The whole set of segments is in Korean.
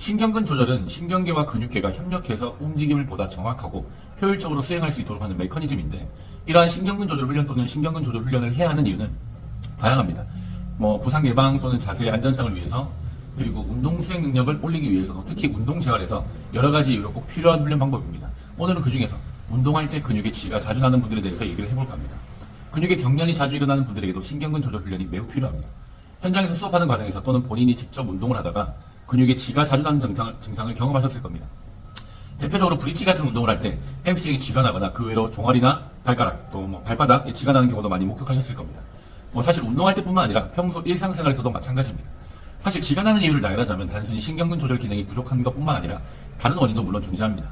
신경근 조절은 신경계와 근육계가 협력해서 움직임을 보다 정확하고 효율적으로 수행할 수 있도록 하는 메커니즘인데, 이러한 신경근 조절 훈련 또는 신경근 조절 훈련을 해야 하는 이유는 다양합니다. 부상 예방 또는 자세의 안전성을 위해서, 그리고 운동 수행 능력을 올리기 위해서, 특히 운동 생활에서 여러 가지 이유로 꼭 필요한 훈련 방법입니다. 오늘은 그 중에서 운동할 때 근육의 지가 자주 나는 분들에 대해서 얘기를 해볼까 합니다. 근육의 경련이 자주 일어나는 분들에게도 신경근 조절 훈련이 매우 필요합니다. 현장에서 수업하는 과정에서 또는 본인이 직접 운동을 하다가 근육의 지가 자주 나는 증상을 경험하셨을 겁니다. 대표적으로 브릿지 같은 운동을 할 때 햄스트링이 쥐가 나거나 그 외로 종아리나 발가락, 또 발바닥에 쥐가 나는 경우도 많이 목격하셨을 겁니다. 사실 운동할 때뿐만 아니라 평소 일상생활에서도 마찬가지입니다. 사실 쥐가 나는 이유를 나열하자면 단순히 신경근 조절 기능이 부족한 것뿐만 아니라 다른 원인도 물론 존재합니다.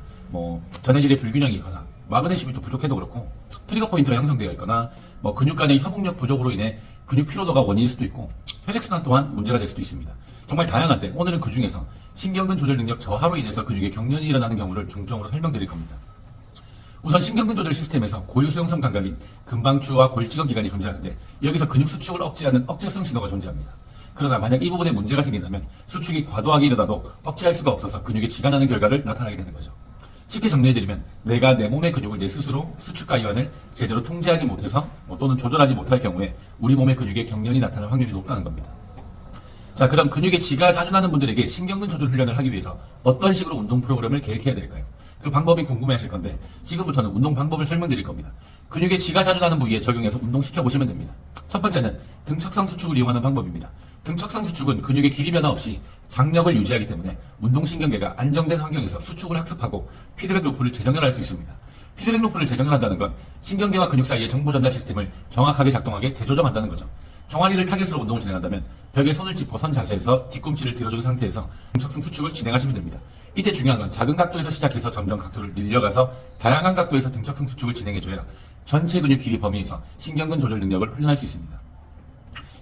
전해질의 불균형이 있거나 마그네슘이 또 부족해도 그렇고, 트리거 포인트가 형성되어 있거나 근육 간의 협응력 부족으로 인해 근육 피로도가 원인일 수도 있고, 혈액순환 또한 문제가 될 수도 있습니다. 정말 다양한데 오늘은 그 중에서 신경근 조절 능력 저하로 인해서 근육에 경련이 일어나는 경우를 중점으로 설명드릴 겁니다. 우선 신경근 조절 시스템에서 고유수용성 감각인 금방추와 골직원 기관이 존재하는데, 여기서 근육 수축을 억제하는 억제성 신호가 존재합니다. 그러나 만약 이 부분에 문제가 생긴다면 수축이 과도하게 일어나도 억제할 수가 없어서 근육에 지가 나는 결과를 나타나게 되는 거죠. 쉽게 정리해드리면, 내가 내 몸의 근육을 내 스스로 수축과 이완을 제대로 통제하지 못해서 또는 조절하지 못할 경우에 우리 몸의 근육에 경련이 나타날 확률이 높다는 겁니다. 자, 그럼 근육에 지가 자주 나는 분들에게 신경근 조절 훈련을 하기 위해서 어떤 식으로 운동 프로그램을 계획해야 될까요? 그 방법이 궁금해 하실 건데, 지금부터는 운동 방법을 설명드릴 겁니다. 근육에 지가 자주 나는 부위에 적용해서 운동시켜 보시면 됩니다. 첫 번째는 등척성 수축을 이용하는 방법입니다. 등척성 수축은 근육의 길이 변화 없이 장력을 유지하기 때문에 운동신경계가 안정된 환경에서 수축을 학습하고 피드백 루프를 재정렬할 수 있습니다. 피드백 루프를 재정렬한다는 건 신경계와 근육 사이의 정보 전달 시스템을 정확하게 작동하게 재조정한다는 거죠. 종아리를 타겟으로 운동을 진행한다면 벽에 손을 짚어 선 자세에서 뒤꿈치를 들어준 상태에서 등척성 수축을 진행하시면 됩니다. 이때 중요한 건 작은 각도에서 시작해서 점점 각도를 늘려가서 다양한 각도에서 등척성 수축을 진행해줘야 전체 근육 길이 범위에서 신경근 조절 능력을 훈련할 수 있습니다.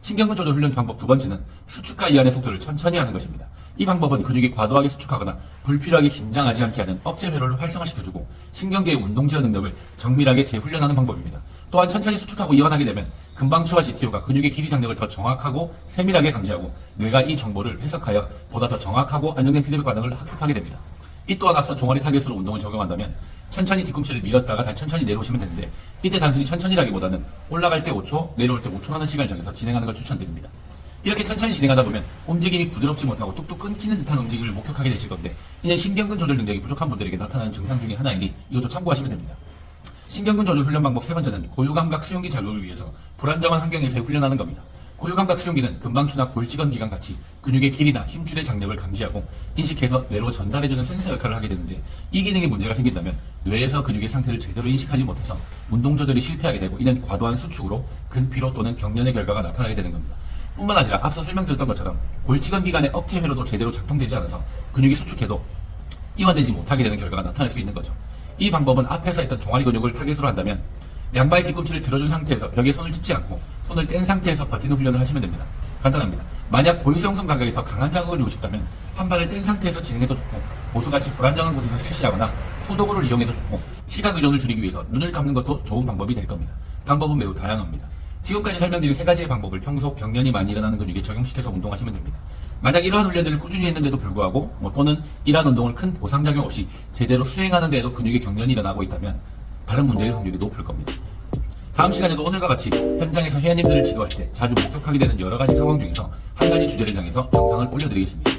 신경근 조절 훈련 방법 두 번째는 수축과 이완의 속도를 천천히 하는 것입니다. 이 방법은 근육이 과도하게 수축하거나 불필요하게 긴장하지 않게 하는 억제 회로를 활성화시켜주고 신경계의 운동 제어 능력을 정밀하게 재훈련하는 방법입니다. 또한 천천히 수축하고 이완하게 되면 금방추와 GTO가 근육의 길이 장력을 더 정확하고 세밀하게 감지하고 뇌가 이 정보를 해석하여 보다 더 정확하고 안정된 피드백 반응을 학습하게 됩니다. 이 또한 앞서 종아리 타겟으로 운동을 적용한다면 천천히 뒤꿈치를 밀었다가 다시 천천히 내려오시면 되는데, 이때 단순히 천천히라기보다는 올라갈 때 5초, 내려올 때 5초라는 시간을 정해서 진행하는 걸 추천드립니다. 이렇게 천천히 진행하다 보면 움직임이 부드럽지 못하고 뚝뚝 끊기는 듯한 움직임을 목격하게 되실 건데, 이제 신경근 조절 능력이 부족한 분들에게 나타나는 증상 중에 하나이니 이것도 참고하시면 됩니다. 신경근 조절 훈련 방법 세 번째는 고유감각 수용기 자극을 위해서 불안정한 환경에서 훈련하는 겁니다. 고유감각 수용기는 금방추나 골직원 기관 같이 근육의 길이나 힘줄의 장력을 감지하고 인식해서 뇌로 전달해주는 센서 역할을 하게 되는데, 이 기능에 문제가 생긴다면 뇌에서 근육의 상태를 제대로 인식하지 못해서 운동 조절이 실패하게 되고, 이는 과도한 수축으로 근피로 또는 경련의 결과가 나타나게 되는 겁니다. 뿐만 아니라 앞서 설명드렸던 것처럼 골직원 기관의 억제 회로도 제대로 작동되지 않아서 근육이 수축해도 이완되지 못하게 되는 결과가 나타날 수 있는 거죠. 이 방법은 앞에서 했던 종아리 근육을 타겟으로 한다면 양발 뒤꿈치를 들어준 상태에서 벽에 손을 짚지 않고 손을 뗀 상태에서 버티는 훈련을 하시면 됩니다. 간단합니다. 만약 고유수용성 감각이 더 강한 자극을 주고 싶다면 한 발을 뗀 상태에서 진행해도 좋고, 보수같이 불안정한 곳에서 실시하거나 소도구를 이용해도 좋고, 시각 의존을 줄이기 위해서 눈을 감는 것도 좋은 방법이 될 겁니다. 방법은 매우 다양합니다. 지금까지 설명드린 세 가지의 방법을 평소 경련이 많이 일어나는 근육에 적용시켜서 운동하시면 됩니다. 만약 이러한 훈련들을 꾸준히 했는데도 불구하고 또는 이러한 운동을 큰 보상작용 없이 제대로 수행하는 데에도 근육의 경련이 일어나고 있다면 다른 문제일 확률이 높을 겁니다. 다음 시간에도 오늘과 같이 현장에서 회원님들을 지도할 때 자주 목격하게 되는 여러 가지 상황 중에서 한 가지 주제를 정해서 영상을 올려드리겠습니다.